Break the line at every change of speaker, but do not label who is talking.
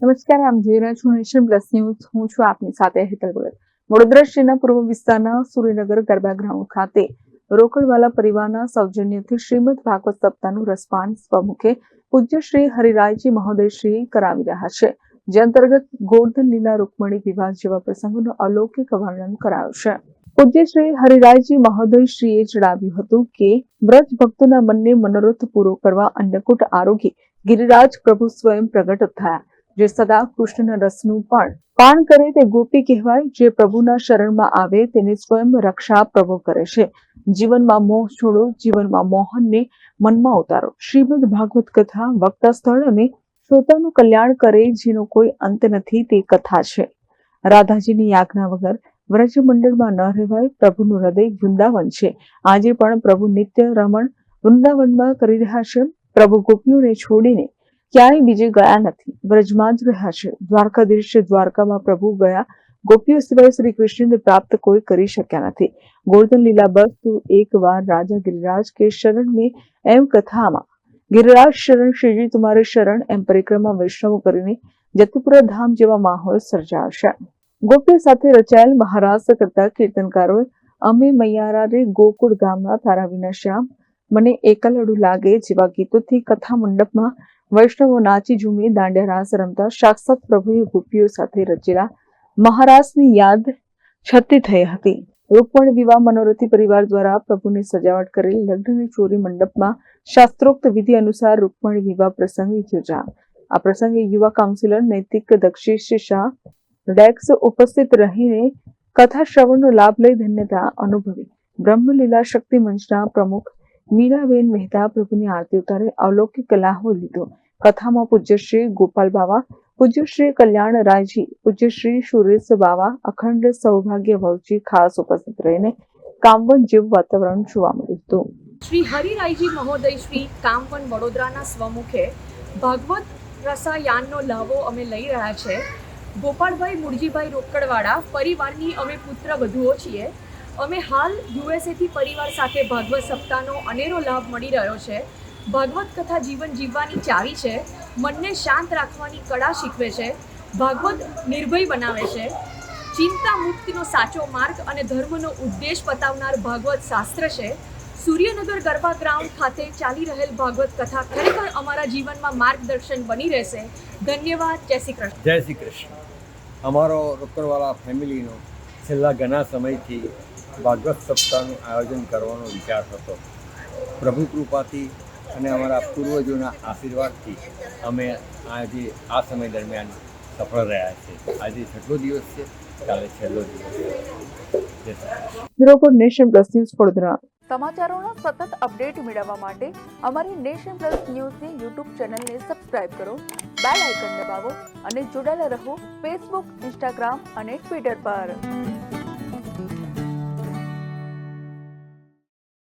નમસ્કાર, આમ જોઈ રહ્યા છો નેશન પ્લસ ન્યૂઝ. હું છું આપની સાથે હેતલ ગોયલ. વડોદરા શહેરના પૂર્વ વિસ્તારના સૂર્યનગર ગરબા ગ્રાઉન્ડ ખાતે રોકડવાલા પરિવારના સૌજન્યથી શ્રીમદ ભાગવત સપ્તાહનું રસપાન સ્વમુખે પૂજ્ય શ્રી હરિરાયજી મહોદયશ્રી કરાવી રહ્યા છે, જે અંતર્ગત ગોર્ધન લીલા રૂકમણી વિવાહ જેવા પ્રસંગોનું અલૌકિક વર્ણન કરાયું છે. પૂજ્ય શ્રી હરિરાયજી મહોદયશ્રીએ જણાવ્યું હતું કે વ્રજ ભક્તોના મનને મનોરથ પૂરો કરવા અન્નકૂટ આરોગી ગિરિરાજ પ્રભુ સ્વયં પ્રગટ થયા, જે સદા કૃષ્ણના રસનું પણ પાન કરે તે ગોપી કહેવાય. જે પ્રભુના શરણમાં આવે તેને સ્વયં રક્ષા પ્રભુ કરે છે. જીવનમાં મોહ છોડો, જીવનમાં મોહનને મનમાં ઉતારો. શ્રીમદ ભાગવત કથા વક્તા સ્થળ અને શ્રોતાનું કલ્યાણ કરે, જેનો કોઈ અંત નથી તે કથા છે. રાધાજીની યાજ્ઞા વગર વ્રજ મંડળમાં ન રહેવાય. પ્રભુનું હૃદય વૃંદાવન છે. આજે પણ પ્રભુ નિત્ય રમણ વૃંદાવનમાં કરી રહ્યા છે. પ્રભુ ગોપીઓને છોડીને ક્યાંય બીજે ગયા નથી, વ્રજમાં જ રહ્યા છે. દ્વારકાધીશ દ્વારકામાં પ્રભુ ગયા, ગોપીઓ સિવાય શ્રી કૃષ્ણને પ્રાપ્ત કોઈ કરી શક્યા નથી. ગોર્ધન લીલા બસ તું એક વાર રાજા ગિરિરાજ કે શરણ में એમ કથામાં ગિરિરાજ શરણ શ્રીજી તુમારે શરણ એમ પરિક્રમા વૈષ્ણવો કરીને જતિપુરા ધામ જેવા માહોલ સર્જાશે. ગોપીઓ સાથે રચાયેલ મહારાસ કરતા કીર્તનકારોએ અમે મૈયારા રે ગોકુળ ગામના તારા વિના શ્યામ, મને એકલડું લાગે જેવા ગીતોથી કથા મંડપમાં વૈષ્ણવો નાચી ઝૂમી દાંડિયા રાસ રમતા સાક્ષાત પ્રભુએ ગોપીઓ સાથે રચેલા મહારાસની યાદ છતી થઈ હતી. રૂકમણી વિવાહ મનોરથી પરિવાર દ્વારા પ્રભુની સજાવટ કરેલ લગ્નની ચોરી મંડપમાં શાસ્ત્રોક્ત વિધિ અનુસાર રૂકમણી વિવાહ પ્રસંગ યોજાયો. આ પ્રસંગે યુવા કાઉન્સિલર નૈતિક દક્ષિશ શાહ ડેક્સ ઉપસ્થિત રહીને કથા શ્રવણનો લાભ લઈ ધન્યતા અનુભવી. બ્રહ્મલીલા શક્તિ મંચના પ્રમુખ મીરાબેન મહેતા પ્રભુની આરતી ઉતારી અલૌકિક લાહવો લીધો. કથામાં પૂજ્ય શ્રી ગોપાલ બાવા, પૂજ્ય શ્રી કલ્યાણ રાયજી, પૂજ્ય શ્રી સુરેશ બાવા, અખંડ સૌભાગ્ય ભવજી ખાસ ઉપસ્થિત રહીને કામવન જેવું વાતાવરણ જોવા મળ્યું હતું.
શ્રી હરિરાયજી મહોદય શ્રી કામવન વડોદરાના સ્વમુખે ભાગવત રસાયાનનો લાવો અમે લઈ રહ્યા છે. ગોપાલભાઈ મુરજીભાઈ રોકડવાળા પરિવારની અમે પુત્ર વધુઓ છીએ. અમે હાલ યુએસએથી પરિવાર સાથે ભાગવત સપ્તાહનો અનેરો લાભ મળી રહ્યો છે. ભાગવત કથા જીવન જીવવાની ચાવી છે, મનને શાંત રાખવાની કળા શીખવે છે, ભાગવત નિર્ભય બનાવે છે, ચિંતા મુક્તિનો સાચો માર્ગ અને ધર્મનો ઉદ્દેશ બતાવનાર ભાગવત શાસ્ત્ર છે. સૂર્યનગર ગરબા ગ્રાઉન્ડ ખાતે ચાલી રહેલ ભાગવત કથા ખરેખર અમારા જીવનમાં માર્ગદર્શન બની રહેશે. ધન્યવાદ. જય શ્રી કૃષ્ણ.
જય શ્રી કૃષ્ણ. અમારો રોકડવાલા ફેમિલીનો છેલ્લા ઘણા સમયથી ભાગવત સપ્તાહનું આયોજન કરવાનો વિચાર હતો. પ્રભુ કૃપાથી અને અમારા પૂર્વજોના આશીર્વાદથી અમે આજે આ સમય દરમિયાન સફળ રહ્યા છે. આજે છઠ્ઠો દિવસ છે, કાલે છેલ્લો દિવસ છે.
Bureau nation plus news Vadodara.
સમાચારોના સતત અપડેટ મેળવવા માટે અમારી નેશન પ્લસ ન્યૂઝની યુટ્યુબ ચેનલને સબસ્ક્રાઇબ કરો, બેલ આઇકન દબાવો અને જોડાયેલા રહો ફેસબુક, ઇન્સ્ટાગ્રામ અને ટ્વિટર પર.